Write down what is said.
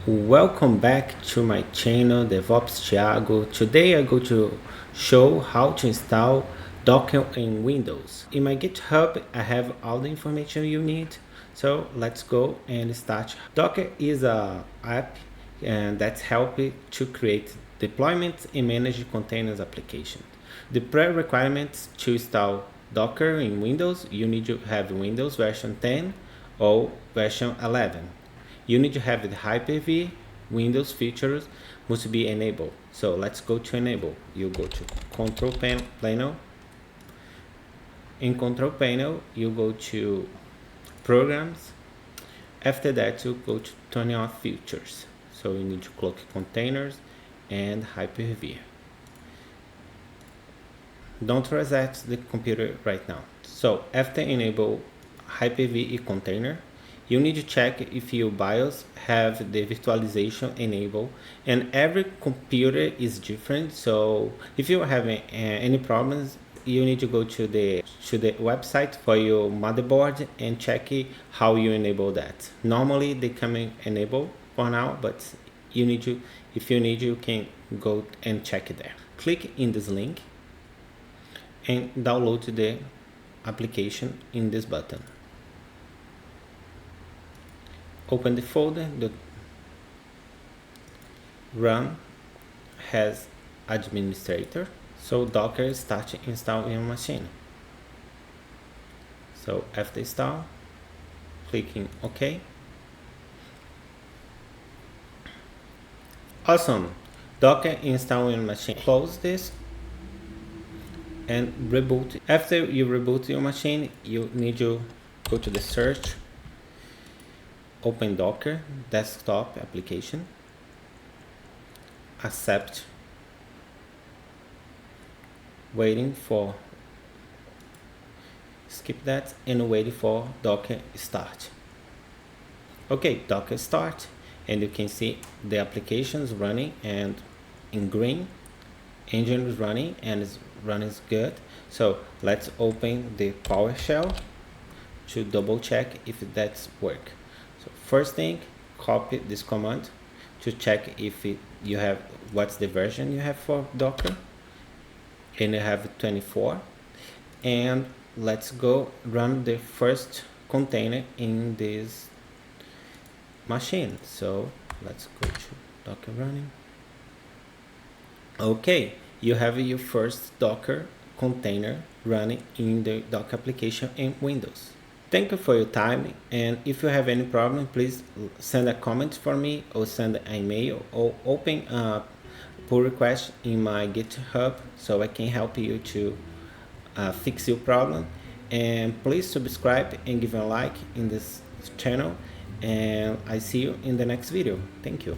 Welcome back to my channel DevOps Thiago. Today I'm going to show how to install Docker in Windows. In my GitHub I have all the information you need. So let's go and start. Docker is a app and that's helping to create deployment and manage containers application. The pre-requirements to install Docker in Windows, you need to have Windows version 10 or version 11. You need to have the Hyper-V Windows features must be enabled. So let's go to enable. You go to control panel. In control panel, you go to programs. After that, you go to turn off features. So you need to click containers and Hyper-V. Don't reset the computer right now. So after enable Hyper-V container, you need to check if your BIOS have the virtualization enabled, and every computer is different. So if you're having any problems, you need to go to the website for your motherboard and check how you enable that. Normally they come in enable for now, but you need to, if you need, you can go and check it there. Click in this link and download the application in this button. Open the folder. The run has administrator, so Docker start install in your machine. So after install, clicking OK. Awesome, Docker install in your machine. Close this and reboot. After you reboot your machine, you need to go to the search, open Docker desktop application, accept, waiting for, skip that and wait for Docker start. Okay, Docker start, and you can see the applications running, and in green engine is running and is running good. So let's open the PowerShell to double check if that's work. So first thing, copy this command to check if you have what's the version you have for Docker, and you have 24. And let's go run the first container in this machine. So let's go to Docker running. Okay, you have your first Docker container running in the Docker application in Windows. Thank you for your time, and if you have any problem, please send a comment for me or send an email or open a pull request in my GitHub so I can help you to fix your problem. And please subscribe and give a like in this channel, and I see you in the next video. Thank you.